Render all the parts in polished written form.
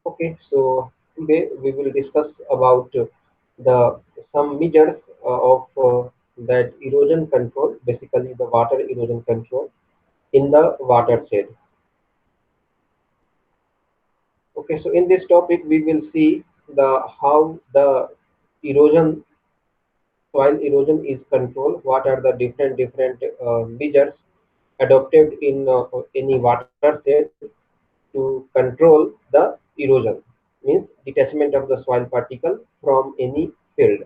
Okay, so today we will discuss about the some measures of that erosion control, basically the water erosion control in the watershed. Okay, so in this topic we will see the how the erosion soil erosion is controlled. What are the different measures adopted in any watershed to control the erosion, means detachment of the soil particle from any field.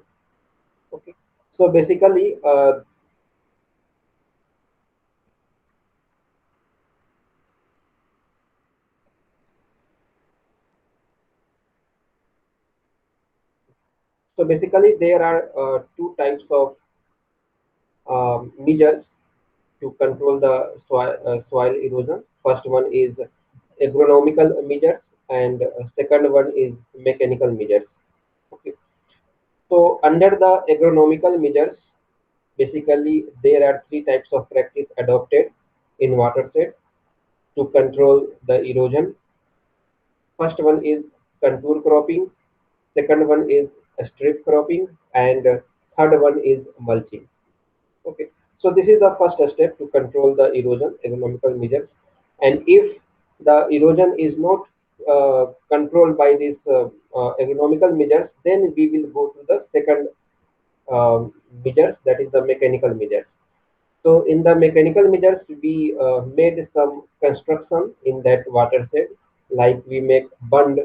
Okay, so basically there are two types of measures to control the soil erosion. First one is agronomical measures, and second one is mechanical measures. Okay, so under the agronomical measures, basically there are three types of practice adopted in watershed to control the erosion. First one is contour cropping, second one is strip cropping, and third one is mulching. Okay, so this is the first step to control the erosion, economical measures. And if the erosion is not controlled by these economical measures, then we will go to the second measures, that is the mechanical measures. So in the mechanical measures, we made some construction in that watershed, like we make bund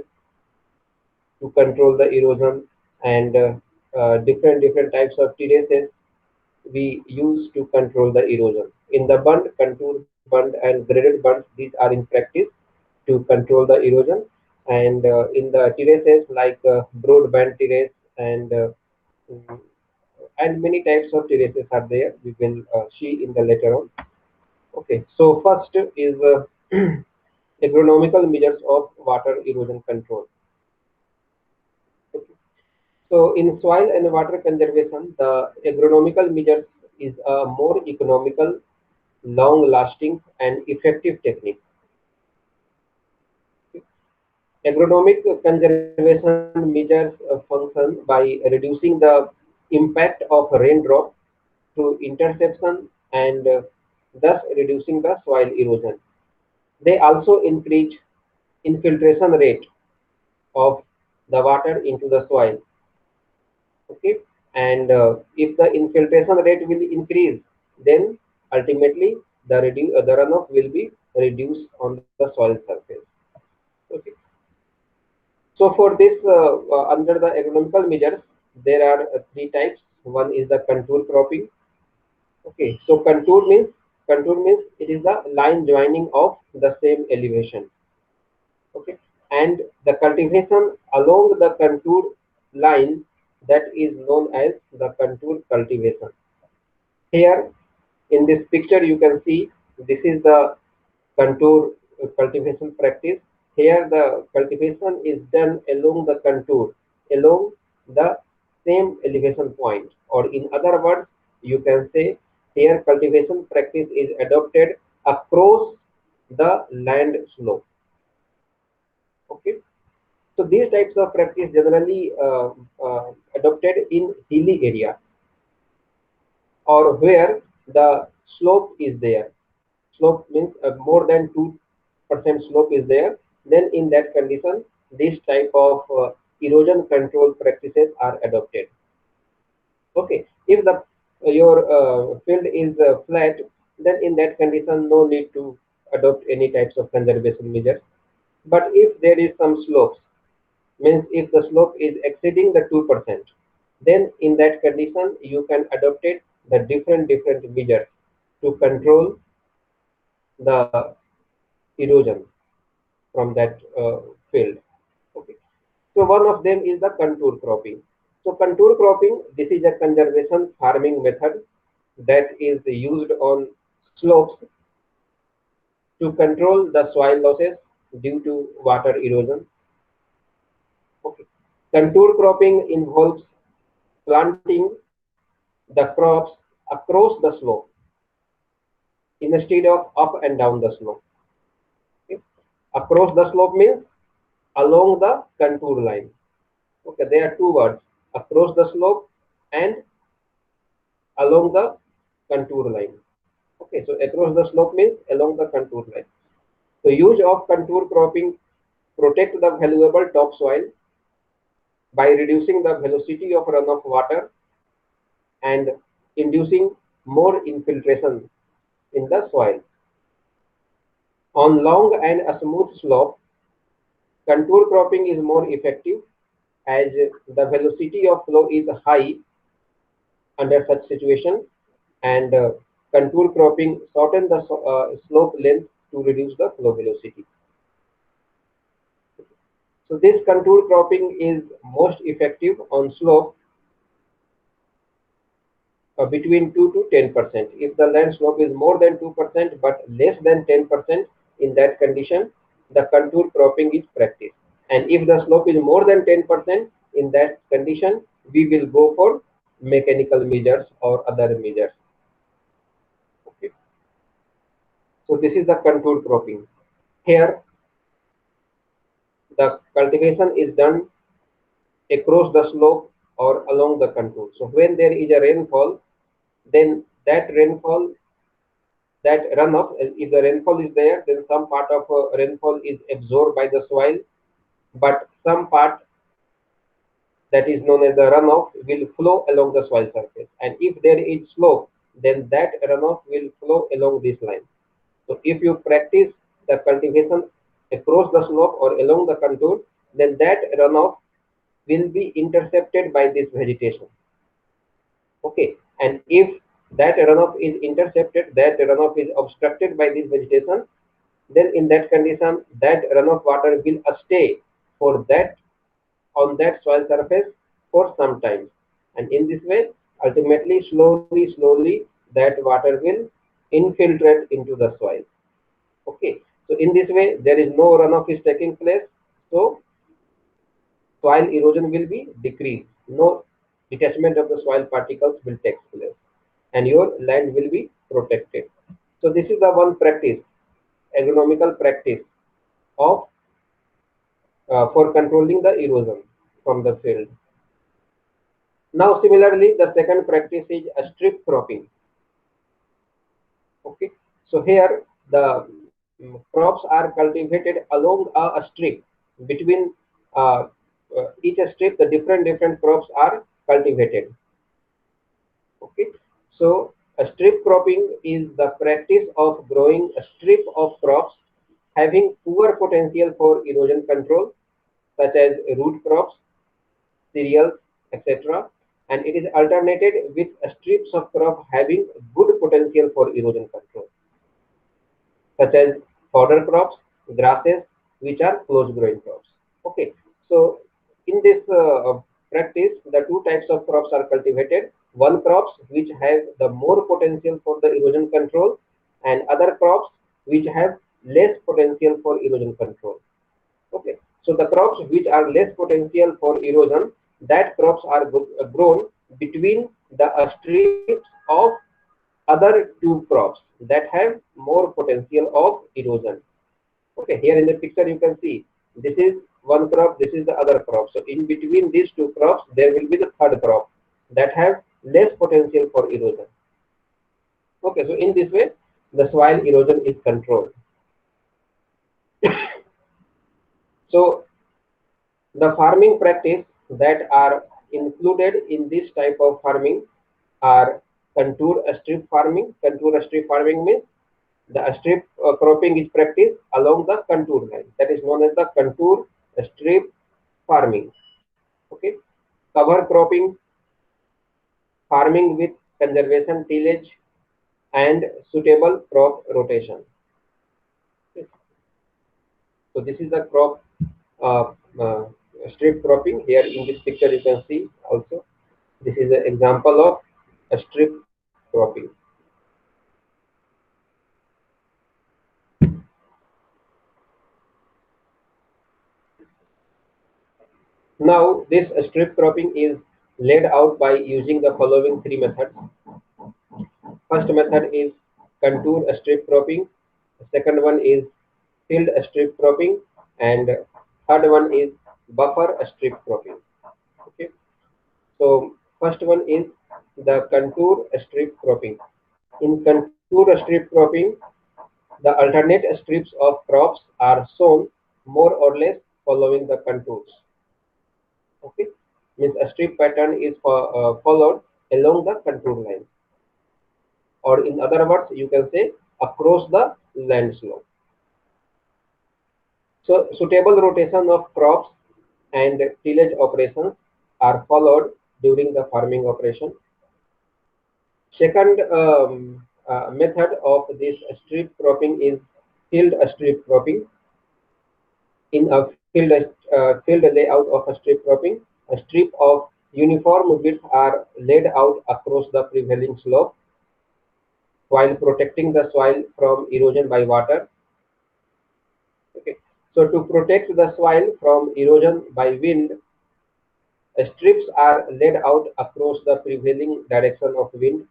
to control the erosion, and different types of terraces we use to control the erosion. In the bund, contour bund and graded bunds, these are in practice to control the erosion. And in the terraces like broad band terrace mm, and many types of terraces are there. We will see in the later on. Okay, so first is agronomical measures of water erosion control. Okay. So in soil and water conservation, the agronomical measures is a more economical, long-lasting, and effective technique. Agronomic conservation measures function by reducing the impact of raindrop through interception and thus reducing the soil erosion. They also increase infiltration rate of the water into the soil. Okay, and if the infiltration rate will increase, then ultimately the runoff will be reduced on the soil surface. Okay, so for this under the economical measures, there are three types. One is the contour cropping. Okay, so contour means it is the line joining of the same elevation. Okay, and the cultivation along the contour line, that is known as the contour cultivation. Here in this picture you can see this is the contour cultivation practice. Here the cultivation is done along the contour, along the same elevation point, or in other words, you can say here cultivation practice is adopted across the land slope. Okay, so these types of practice generally adopted in hilly area or where the slope is there. Slope means more than 2% slope is there. Then in that condition, this type of erosion control practices are adopted. Okay, if the your field is flat, then in that condition, no need to adopt any types of conservation measures. But if there is some slopes, means if the slope is exceeding the 2%, then in that condition you can adopt it the different measures to control the erosion from that field. Okay. So one of them is the contour cropping. So contour cropping, this is a conservation farming method that is used on slopes to control the soil losses due to water erosion. Okay. Contour cropping involves planting the crops across the slope instead of up and down the slope. Okay. Across the slope means along the contour line. Okay, there are two words, across the slope and along the contour line. Okay, so across the slope means along the contour line. The use of contour cropping protect the valuable topsoil by reducing the velocity of runoff water and inducing more infiltration in the soil. On long and a smooth slope, contour cropping is more effective as the velocity of flow is high under such situation, and contour cropping shorten the slope length to reduce the flow velocity. So this contour cropping is most effective on slope between 2 to 10%. If the land slope is more than 2% but less than 10%, in that condition, the contour cropping is practiced. And if the slope is more than 10%, in that condition, we will go for mechanical measures or other measures. Okay. So this is the contour cropping. Here, the cultivation is done across the slope or along the contour. So when there is a rainfall, then that rainfall, that runoff, if the rainfall is there, then some part of rainfall is absorbed by the soil, but some part that is known as the runoff will flow along the soil surface. And if there is slope, then that runoff will flow along this line. So if you practice the cultivation across the slope or along the contour, then that runoff will be intercepted by this vegetation. Okay, and if that runoff is intercepted, that runoff is obstructed by this vegetation, then in that condition, that runoff water will stay for that on that soil surface for some time. And in this way, ultimately, slowly, that water will infiltrate into the soil. Okay, so in this way, there is no runoff is taking place. So soil erosion will be decreased. No detachment of the soil particles will take place, and your land will be protected. So this is the one practice, agronomical practice of for controlling the erosion from the field. Now, similarly, the second practice is a strip cropping. Okay, so here the crops are cultivated along a strip between each strip. The different crops are cultivated. Okay, so a strip cropping is the practice of growing a strip of crops having poor potential for erosion control, such as root crops, cereals, etc. And it is alternated with strips of crop having good potential for erosion control, such as fodder crops, grasses, which are close growing crops. Okay, so in this practice, the two types of crops are cultivated. One crops which have the more potential for the erosion control, and other crops which have less potential for erosion control. Okay, so the crops which are less potential for erosion, that crops are grown between the strips of other two crops that have more potential of erosion. Okay, here in the picture you can see this is one crop, this is the other crop. So in between these two crops, there will be the third crop that have less potential for erosion. Okay, so in this way, the soil erosion is controlled. So the farming practice that are included in this type of farming are contour strip farming. Contour strip farming means the strip cropping is practiced along the contour line. That is known as the contour strip farming. Okay, cover cropping, farming with conservation tillage and suitable crop rotation. Okay. So this is the crop uh, uh, strip cropping. Here in this picture you can see also this is an example of a strip cropping. Now this strip cropping is laid out by using the following three methods. First method is contour strip cropping. The second one is field strip cropping, and third one is buffer strip cropping. Okay, so first one is the contour strip cropping. In contour strip cropping, the alternate strips of crops are sown more or less following the contours. Okay, means a strip pattern is followed along the contour line, or in other words, you can say across the land slope. So suitable rotation of crops and tillage operations are followed during the farming operation. Second method of this strip cropping is field strip cropping. In a field layout of a strip cropping, a strip of uniform width are laid out across the prevailing slope while protecting the soil from erosion by water. Okay. So to protect the soil from erosion by wind, strips are laid out across the prevailing direction of wind.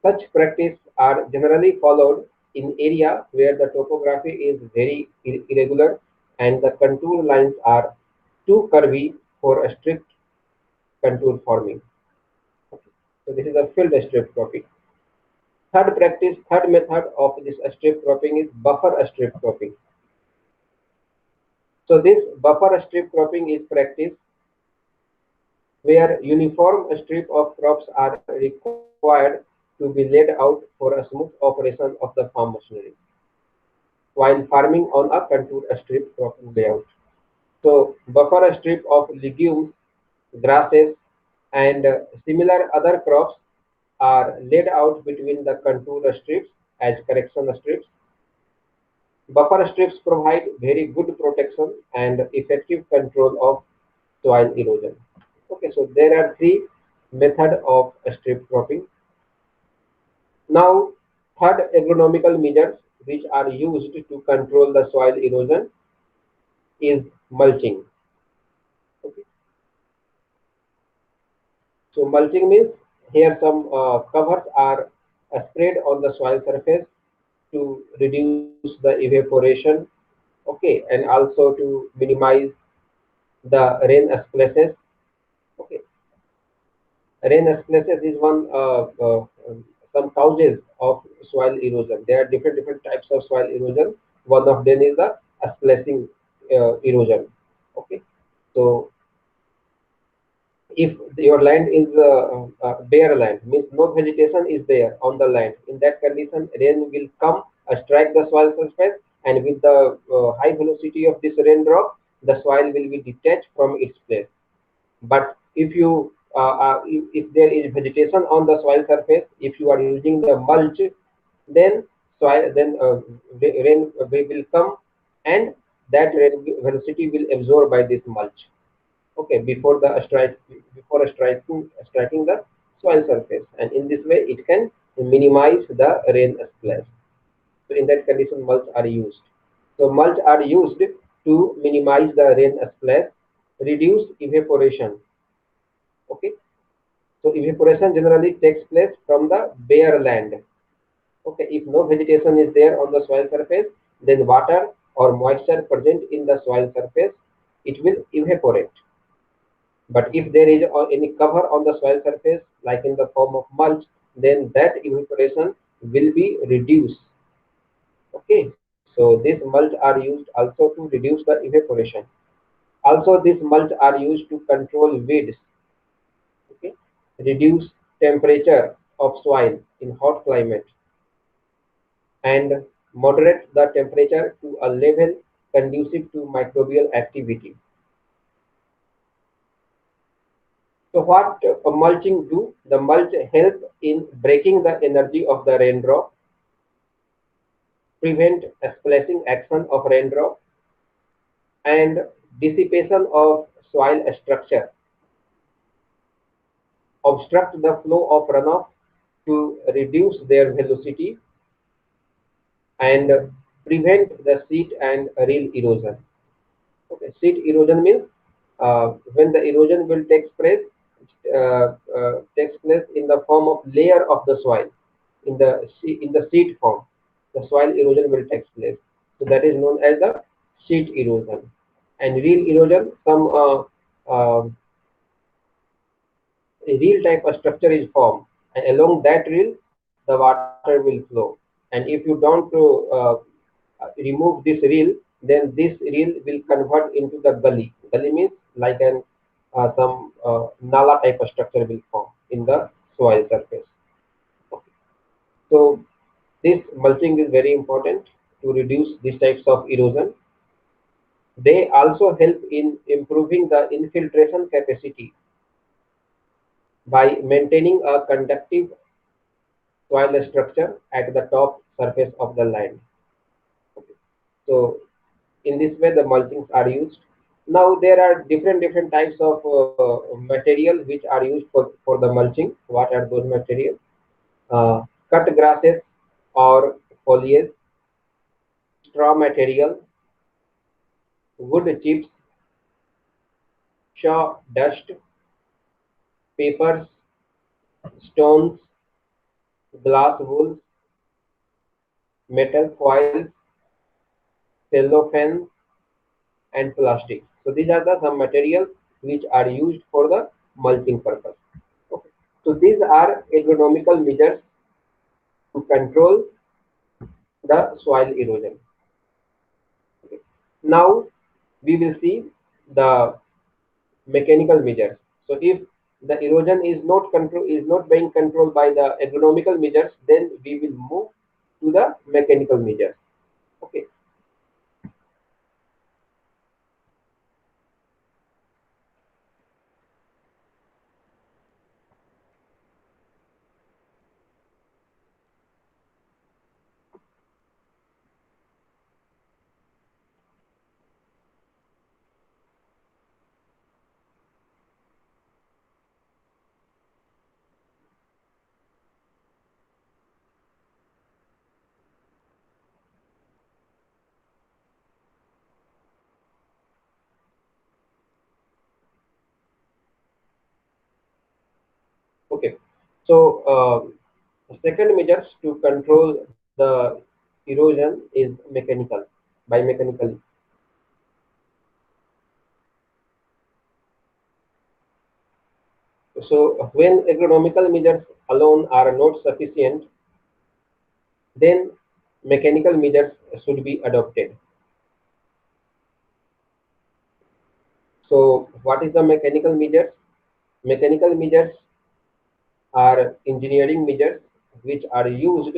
Such practice are generally followed in area where the topography is very irregular and the contour lines are too curvy for a strict contour forming. Okay. So this is a field strip cropping. Third method of this strip cropping is buffer strip cropping. So this buffer strip cropping is practiced where uniform strip of crops are required to be laid out for a smooth operation of the farm machinery while farming on a contour strip cropping layout. So buffer strip of legumes, grasses, and similar other crops are laid out between the contour strips as correction strips. Buffer strips provide very good protection and effective control of soil erosion. Okay, so there are three methods of strip cropping. Now, third agronomical measures which are used to control the soil erosion is mulching. Okay. So mulching means here some covers are spread on the soil surface to reduce the evaporation, okay, and also to minimize the rain splashes. Okay, rain splashes is one some causes of soil erosion. There are different types of soil erosion. One of them is the splashing erosion. Okay, so if your land is bare land, means no vegetation is there on the land, in that condition rain will come strike the soil surface, and with the high velocity of this raindrop, the soil will be detached from its place. But if there is vegetation on the soil surface, if you are using the mulch, then rain will come, and that rain velocity will absorb by this mulch. Okay, before striking the soil surface, and in this way it can minimize the rain splash. So in that condition mulch are used. So mulch are used to minimize the rain splash, reduce evaporation. Okay, so evaporation generally takes place from the bare land. Okay, if no vegetation is there on the soil surface, then water or moisture present in the soil surface, it will evaporate. But if there is any cover on the soil surface, like in the form of mulch, then that evaporation will be reduced. Okay, so this mulch are used also to reduce the evaporation. Also, this mulch are used to control weeds. Okay, reduce temperature of soil in hot climate, and moderate the temperature to a level conducive to microbial activity. So what mulching do? The mulch help in breaking the energy of the raindrop, prevent splashing action of raindrop, and dissipation of soil structure, obstruct the flow of runoff to reduce their velocity, and prevent the seat and reel erosion. Okay, seat erosion means when the erosion will takes place in the form of layer of the soil in the seat form. The soil erosion will take place. So that is known as the seat erosion. And reel erosion, some a reel type of structure is formed, and along that reel the water will flow. And if you don't remove this reel, then this reel will convert into the gully. Gully means like an some nala type of structure will form in the soil surface. Okay. So this mulching is very important to reduce these types of erosion. They also help in improving the infiltration capacity by maintaining a conductive soil structure at the top surface of the land. Okay. So in this way the mulchings are used. Now there are different types of material which are used for the mulching. What are those materials? Cut grasses or foliage, straw material, wood chips, sawdust, papers, stones, glass wool, metal foils, cellophane, and plastic. So these are the some materials which are used for the mulching purpose. Okay. So these are agronomical measures to control the soil erosion. Okay. Now we will see the mechanical measures. So if the erosion is not being controlled by the agronomical measures, then we will move to the mechanical measures. Okay. Okay. So second measures to control the erosion is mechanical, by mechanically. So when agronomical measures alone are not sufficient, then mechanical measures should be adopted. So what is the mechanical measures? Mechanical measures are engineering measures which are used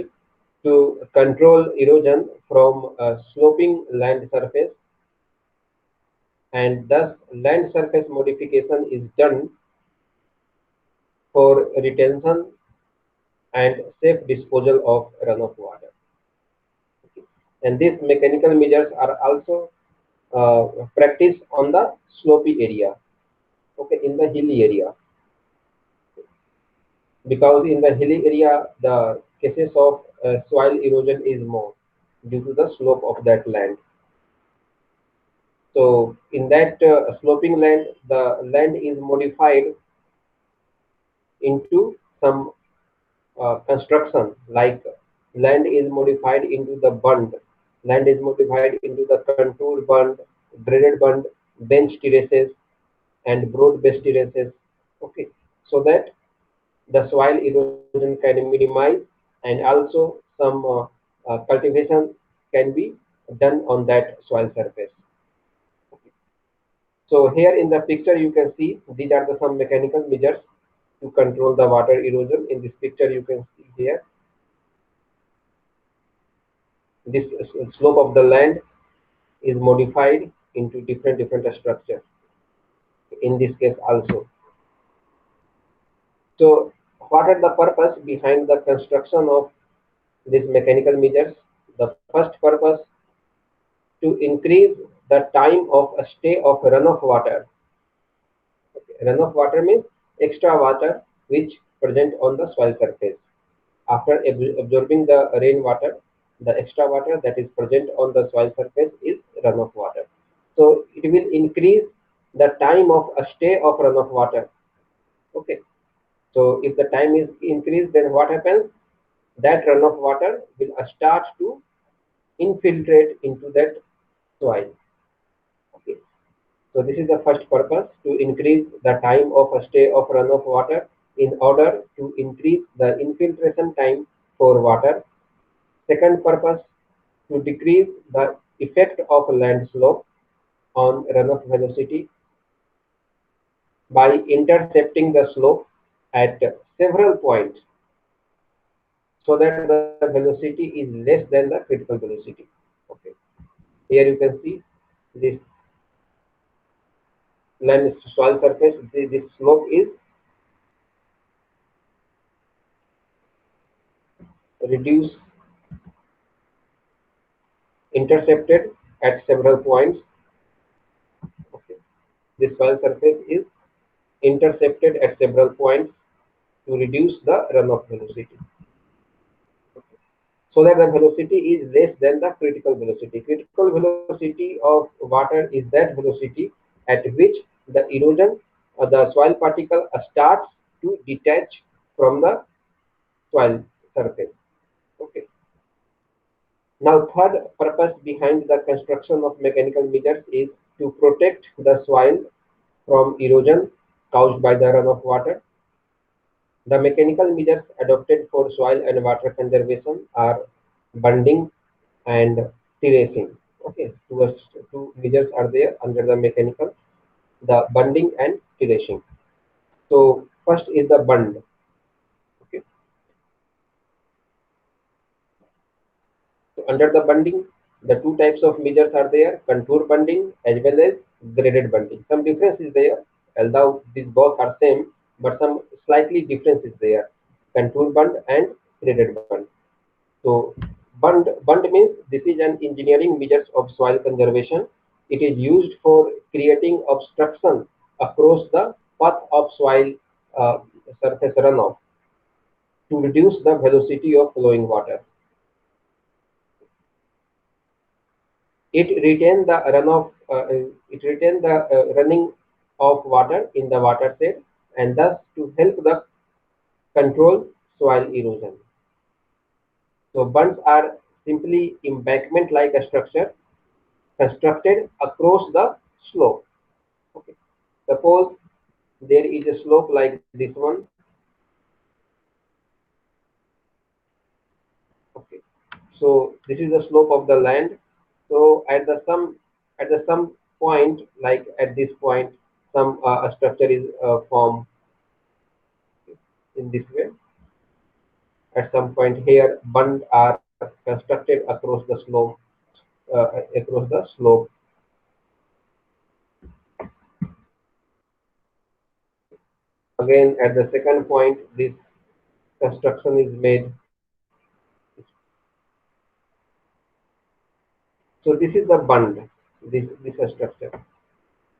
to control erosion from a sloping land surface, and thus land surface modification is done for retention and safe disposal of runoff water. And these mechanical measures are also practiced on the slopy area, okay, in the hilly area, because in the hilly area the cases of soil erosion is more due to the slope of that land. So in that sloping land, the land is modified into some construction, like land is modified into the bund, land is modified into the contour bund, graded bund, bench terraces, and broad base terraces. Okay, so that the soil erosion can minimize, and also some cultivation can be done on that soil surface. So here in the picture you can see these are the some mechanical measures to control the water erosion. In this picture you can see here this slope of the land is modified into different structures in this case also. So what are the purpose behind the construction of these mechanical measures? The first purpose to increase the time of a stay of runoff water. Runoff water means extra water which present on the soil surface. After absorbing the rainwater, the extra water that is present on the soil surface is runoff water. So it will increase the time of a stay of runoff water. Okay. So if the time is increased, then what happens? That runoff water will start to infiltrate into that soil. Okay. So this is the first purpose, to increase the time of a stay of runoff water in order to increase the infiltration time for water. Second purpose, to decrease the effect of land slope on runoff velocity by intercepting the slope at several points so that the velocity is less than the critical velocity. Okay. Here you can see this land soil surface, this slope is reduced, intercepted at several points. Okay. This soil surface is intercepted at several points to reduce the runoff velocity, so that the velocity is less than the critical velocity. Critical velocity of water is that velocity at which the erosion or the soil particle starts to detach from the soil surface. Okay. Now, third purpose behind the construction of mechanical meters is to protect the soil from erosion caused by the runoff water. The mechanical measures adopted for soil and water conservation are bunding and terracing. Okay, two measures are there under the mechanical, the bunding and terracing. So first is the bund. Okay, so under the bunding, the two types of measures are there: contour bunding as well as graded bunding. Some difference is there, although these both are same, but some slightly difference is there: contour bund and graded bund. So bund means this is an engineering measures of soil conservation. It is used for creating obstruction across the path of soil uh, surface runoff to reduce the velocity of flowing water. It retains the runoff. It retains the running of water in the watershed, and thus to help the control soil erosion. So bunds are simply embankment-like a structure constructed across the slope. Okay. Suppose there is a slope like this one. Okay. So this is the slope of the land. So at the some point, like at this point, some a structure is formed in this way. At some point here, bunds are constructed across the slope. Again, at the second point, this construction is made. So this is the bund, this structure.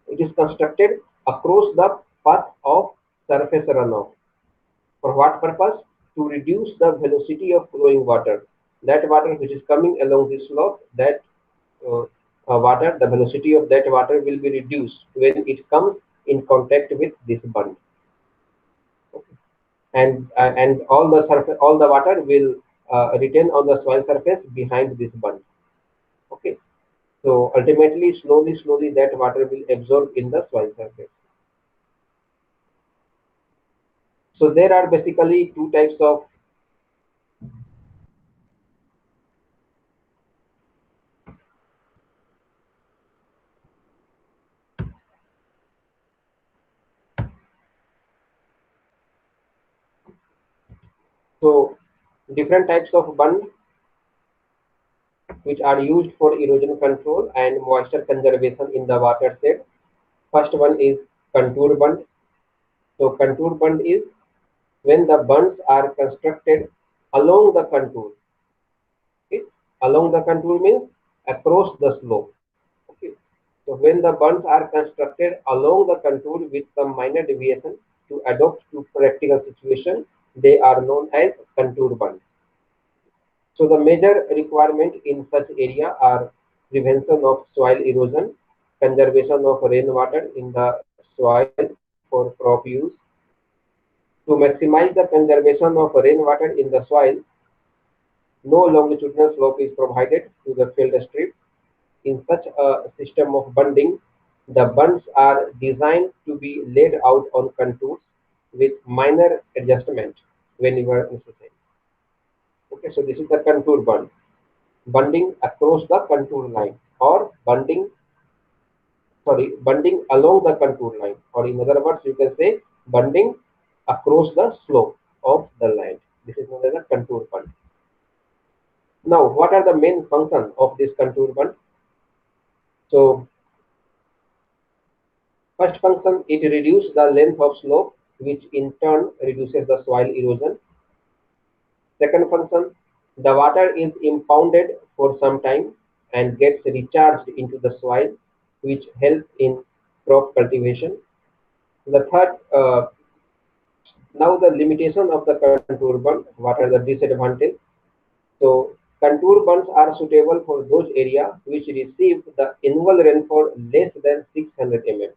It is constructed across the path of surface runoff. For what purpose? To reduce the velocity of flowing water. That water which is coming along this slope, that water, the velocity of that water will be reduced when it comes in contact with this bund. Okay. And all the water will retain on the soil surface behind this bund. Okay. So ultimately, slowly, that water will absorb in the soil surface. So there are basically two types of so different types of bund which are used for erosion control and moisture conservation in the watershed. First one is contour bund. So contour bund is when the bunds are constructed along the contour. Okay? Along the contour means across the slope. Okay. So when the bunds are constructed along the contour with some minor deviation to adapt to practical situation, they are known as contour bunds. So the major requirement in such area are prevention of soil erosion, conservation of rainwater in the soil for crop use. To maximize the conservation of rainwater in the soil, no longitudinal slope is provided to the field strip. In such a system of bunding, The bunds are designed to be laid out on contours with minor adjustment whenever necessary. Okay, so this is the contour bund, bunding across the contour line, or bunding along the contour line, or in other words, you can say bunding across the slope of the line. This is known as a contour bund. Now, what are the main functions of this contour bund? So, first function, it reduces the length of slope, which in turn reduces the soil erosion. Second function, the water is impounded for some time and gets recharged into the soil, which helps in crop cultivation. The third, now the limitation of the contour bund. What are the disadvantages? So contour bunds are suitable for those areas which receive the annual rainfall less than 600 mm.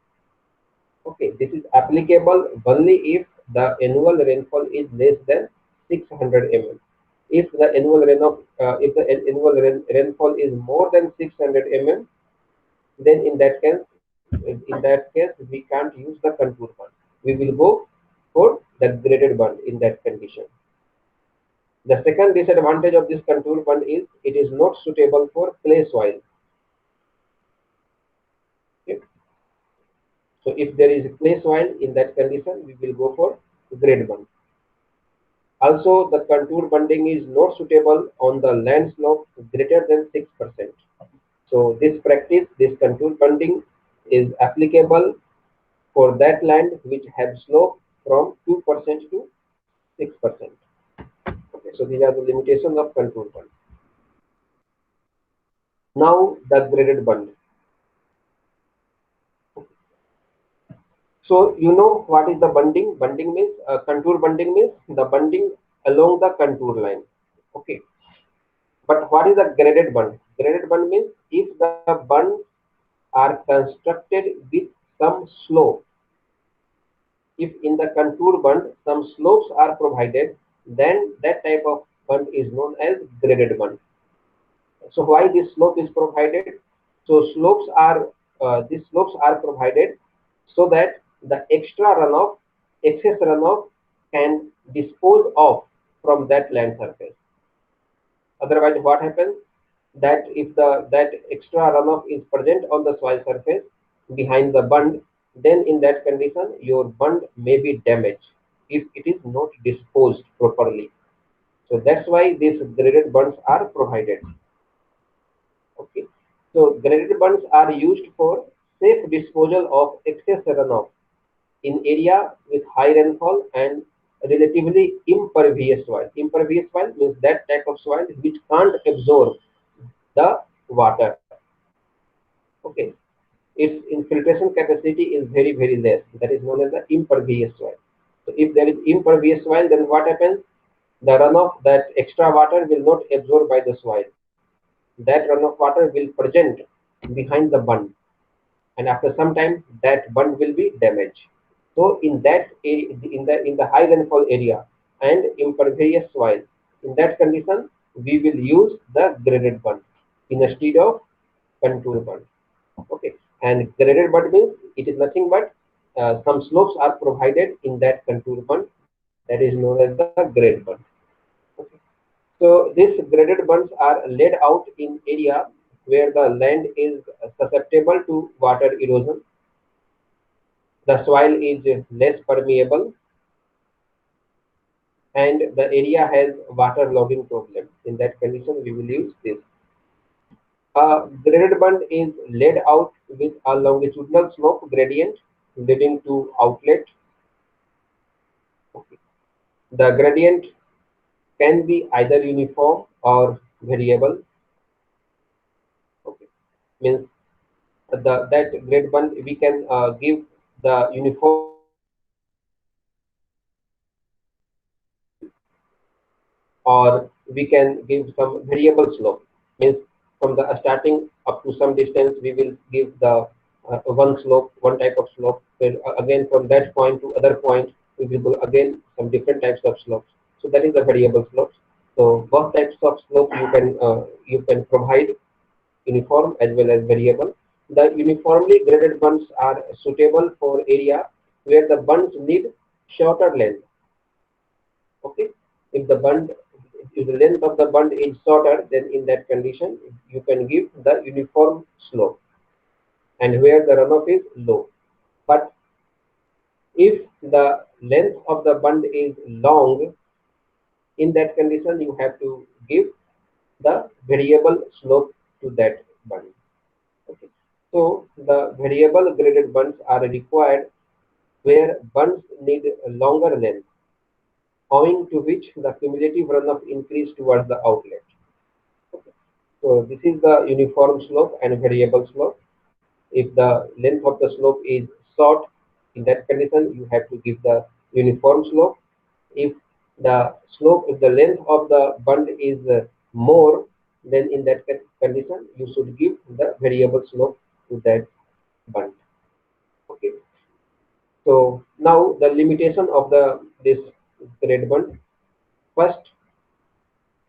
Okay, this is applicable only if the annual rainfall is less than 600 mm. If the rainfall is more than 600 mm, then in that case we can't use the contour bund. We will go for the graded bund in that condition. The second disadvantage of this contour bund is it is not suitable for clay soil. Okay. So if there is clay soil in that condition, we will go for grade bund. Also, the contour bunding is not suitable on the land slope greater than 6%. So this contour bunding is applicable for that land which have slope from 2% to 6%. Okay, so these are the limitations of contour bund. Now the graded bund. So you know what is the bunding? Bunding means contour bunding means the bunding along the contour line. Okay. But what is a graded bund? Graded bund means if the bunds are constructed with some slope. If in the contour bund some slopes are provided, then that type of bund is known as graded bund. So why this slope is provided? So these slopes are provided so that the excess runoff can dispose of from that land surface. Otherwise, what happens? That if that extra runoff is present on the soil surface behind the bund, then in that condition your bund may be damaged if it is not disposed properly. So that's why these graded bunds are provided. Okay. So graded bunds are used for safe disposal of excess runoff in area with high rainfall and relatively impervious soil. Impervious soil means that type of soil which can't absorb the water. Okay. Its infiltration capacity is very, very less. That is known as the impervious soil. So if there is impervious soil, then what happens? The runoff, that extra water will not absorb by the soil. That runoff water will present behind the bund, and after some time that bund will be damaged. So in the high rainfall area and impervious soil, in that condition we will use the graded bund instead of contour bund. Okay, and graded bund means it is nothing but some slopes are provided in that contour bund, that is known as the grade bund. Okay. So these graded bunds are laid out in area where the land is susceptible to water erosion, the soil is less permeable, and the area has water logging problem. In that condition, we will use this. A graded bund is laid out with a longitudinal slope gradient leading to outlet. Okay. The gradient can be either uniform or variable. Okay. Means that grade bund we can give the uniform slope or we can give some variable slope. Means from the starting up to some distance we will give the one type of slope, then again from that point to other point we will go again some different types of slopes. So that is the variable slopes. So both types of slope you can provide uniform as well as variable. The uniformly graded bunds are suitable for area where the bunds need shorter length. Okay, if the bund, if the length of the bund is shorter, then in that condition you can give the uniform slope, and where the runoff is low. But if the length of the bund is long, in that condition you have to give the variable slope to that bund. Okay. So the variable graded bunds are required where bunds need a longer length, owing to which the cumulative runoff increase towards the outlet. Okay. So this is the uniform slope and variable slope. If the length of the slope is short, in that condition you have to give the uniform slope. If if the length of the bund is more, then in that condition you should give the variable slope to that bund. Okay. So now the limitation of the this grade bund. First,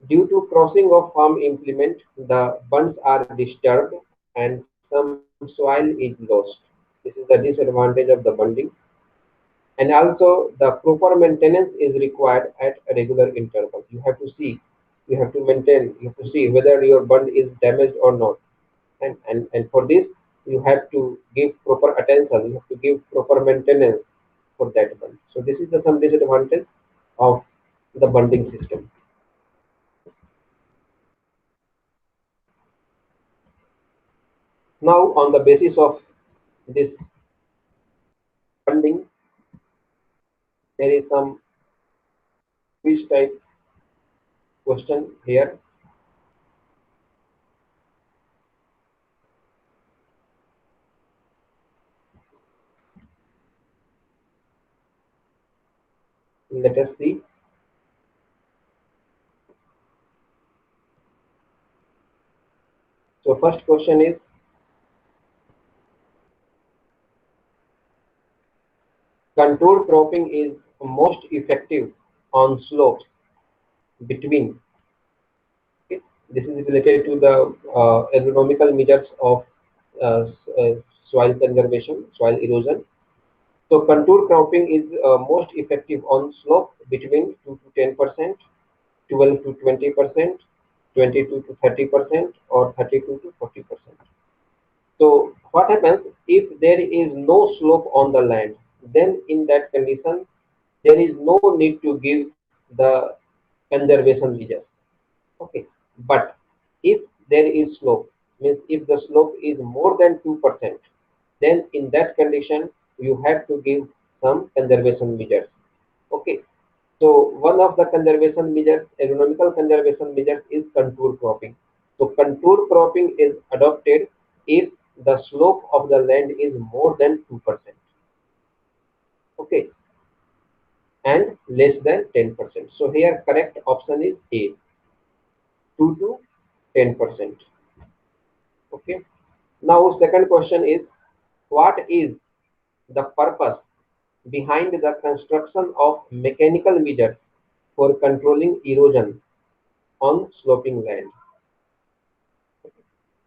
due to crossing of farm implement, the bunds are disturbed and some soil is lost. This is the disadvantage of the bunding. And also the proper maintenance is required at a regular interval. You have to see, you have to maintain, you have to see whether your bund is damaged or not. And for this, you have to give proper attention, you have to give proper maintenance for that bund. So this is the some disadvantage of the bunding system. Now, on the basis of this bunding, there is some quiz type question here. Let us see. So first question is, contour cropping is most effective on slopes between. Okay, this is related to the agronomical measures of uh, uh, soil conservation, soil erosion. So contour cropping is most effective on slope between 2 to 10%, 12 to 20%, 22 to 30%, or 32 to 40%. So what happens if there is no slope on the land? Then in that condition, there is no need to give the conservation measures. Okay, but if there is slope, means if the slope is more than 2%, then in that condition you have to give some conservation measures. Okay, so one of the conservation measures, agronomical conservation measures, is contour cropping. So contour cropping is adopted if the slope of the land is more than 2%. Okay, and less than 10%. So here correct option is A, 2 to 10%. Okay. Now second question is, what is the purpose behind the construction of mechanical measures for controlling erosion on sloping land?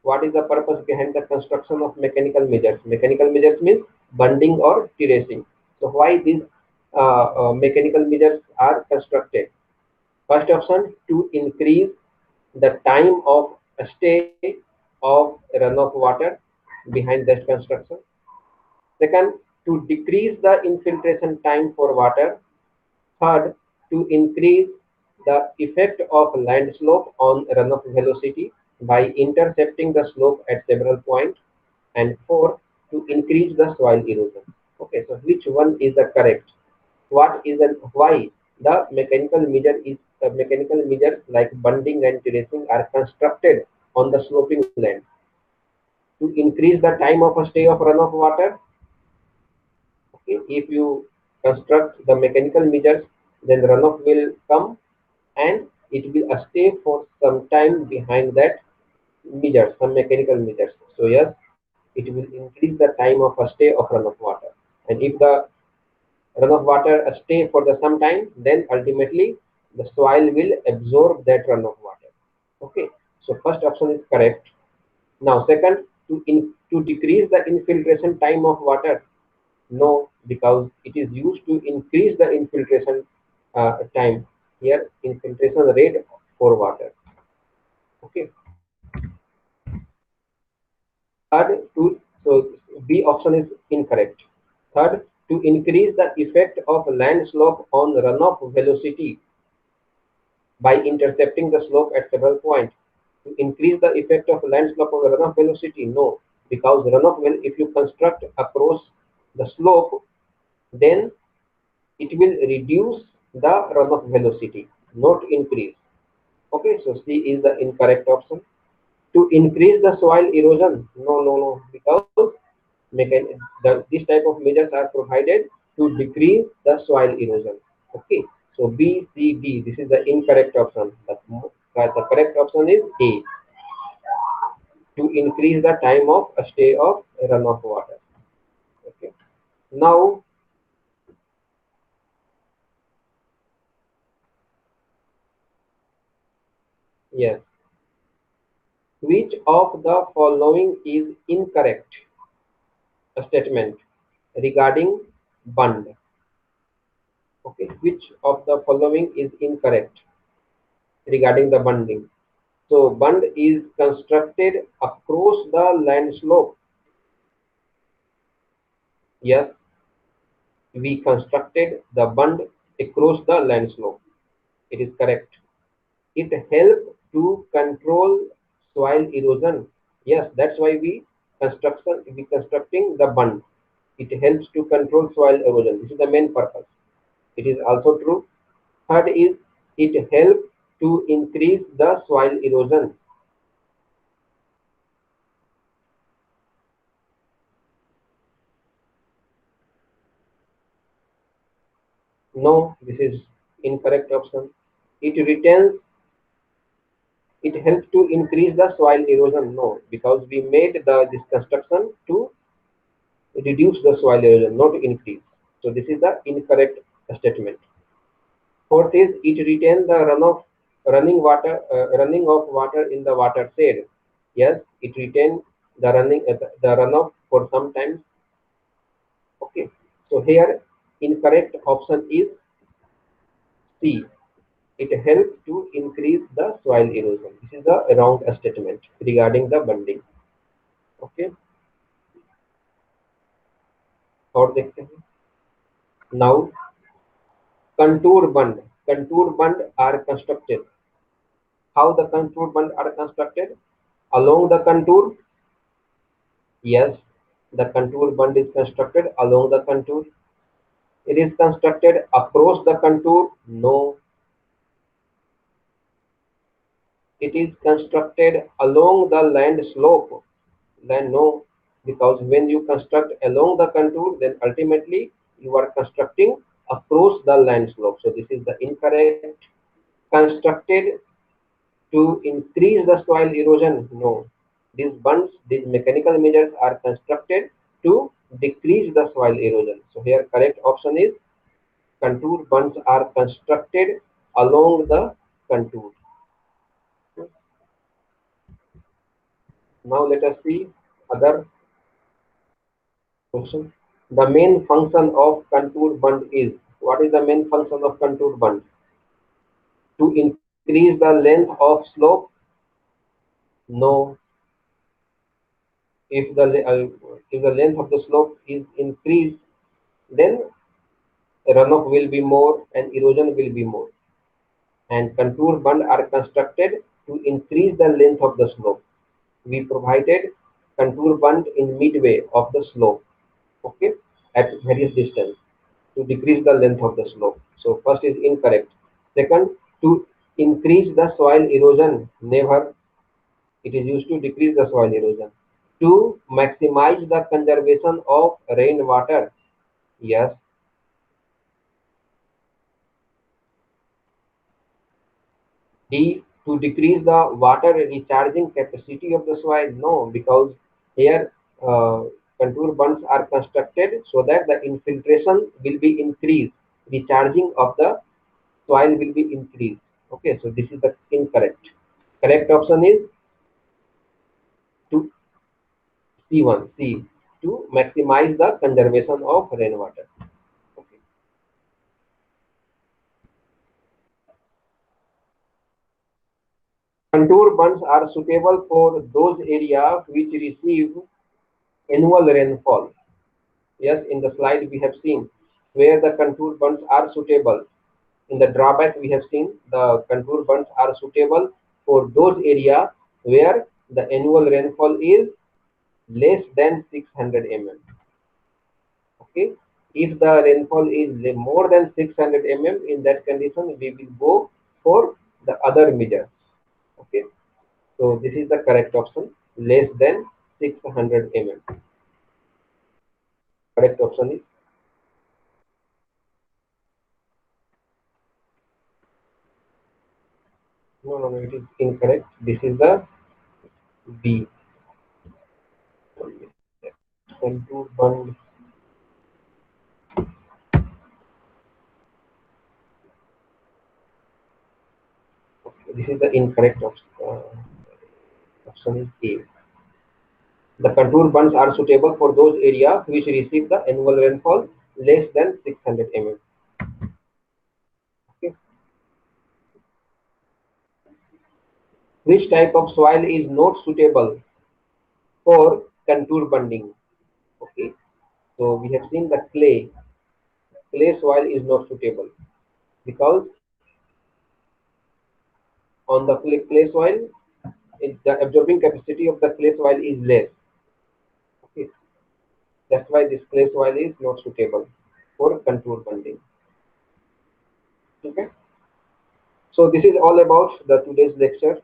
What is the purpose behind the construction of mechanical measures? Mechanical measures means bunding or terracing. So why these mechanical measures are constructed? First option, to increase the time of stay of runoff water behind that construction. Second, to decrease the infiltration time for water. Third, to increase the effect of land slope on runoff velocity by intercepting the slope at several points. And fourth, to increase the soil erosion. Okay, so which one is the correct? What is and why the mechanical measures like bunding and terracing are constructed on the sloping land? To increase the time of a stay of runoff water. Okay, if you construct the mechanical measures, then runoff will come and it will stay for some time behind that measure, some mechanical measures. So yes, it will increase the time of a stay of runoff water. And if the runoff water stay for the some time, then ultimately the soil will absorb that runoff water. Okay, so first option is correct. Now second, to to decrease the infiltration time of water? No, because it is used to increase the infiltration time. Here, infiltration rate for water. Okay. Third, so B option is incorrect. Third, to increase the effect of land slope on runoff velocity by intercepting the slope at several points. To increase the effect of land slope on the runoff velocity? No, because runoff will, if you construct across the slope, then it will reduce the runoff velocity, not increase. Okay, so C is the incorrect option. To increase the soil erosion? No, no, no, because this type of measures are provided to decrease the soil erosion. Okay, so B, C, D, this is the incorrect option. The correct option is A, to increase the time of stay of runoff water. Okay, now yes, which of the following is incorrect statement regarding bund? Okay, which of the following is incorrect regarding the bunding? So bund is constructed across the land slope. Yes, we constructed the bund across the land slope. It is correct. It helps to control soil erosion. Yes, that's why we constructing the bund. It helps to control soil erosion. This is the main purpose. It is also true. Third is, it helps to increase the soil erosion. No, this is incorrect option. It retains, it helps to increase the soil erosion. No, because we made this construction to reduce the soil erosion, not increase. So this is the incorrect statement. Fourth is, it retains the running of water in the watershed. Yes, it retains the runoff for some time. Okay, so here incorrect option is C. It helps to increase the soil erosion. This is the wrong statement regarding the bunding. Okay, और देखते हैं. Now contour bund are constructed. How the contour bund are constructed? Along the contour? Yes, the contour bund is constructed along the contour. It is constructed across the contour? No, it is constructed along the land slope. Then no, because when you construct along the contour, then ultimately you are constructing across the land slope. So this is the incorrect. Constructed to increase the soil erosion? No. These mechanical measures are constructed to decrease the soil erosion. So here correct option is, contour bunds are constructed along the contour. Now let us see other question. The main function of contour bund is, what is the main function of contour bund? To increase the length of slope? No. If the length of the slope is increased, then runoff will be more and erosion will be more. And contour bund are constructed to increase the length of the slope. We provided contour bund in midway of the slope, okay, at various distance, to decrease the length of the slope. So first is incorrect. Second, to increase the soil erosion? Never. It is used to decrease the soil erosion. To maximize the conservation of rainwater? Yes. D, to decrease the water recharging capacity of the soil? No, because here contour bunds are constructed so that the infiltration will be increased, recharging of the soil will be increased. Okay, so this is the incorrect. Correct option is to C1, C, to maximize the conservation of rainwater. Okay. Contour bunds are suitable for those areas which receive annual rainfall. Yes, in the slide we have seen where the contour bunds are suitable. In the drawback we have seen the contour bunds are suitable for those areas where the annual rainfall is less than 600 mm. Okay, if the rainfall is more than 600 mm, in that condition we will go for the other measures. Okay, so this is the correct option, less than 600 mm. Correct option is no, no, no, it is incorrect. This is the B. Contour bund. Okay, this is the incorrect option. Option is A. The contour bunds are suitable for those areas which receive the annual rainfall less than 600 mm. Okay. Which type of soil is not suitable for contour bunding? Okay. So we have seen the clay. Clay soil is not suitable because on the clay soil, the absorbing capacity of the clay soil is less. Okay. That's why this clay soil is not suitable for contour bunding. Okay. So this is all about the today's lecture.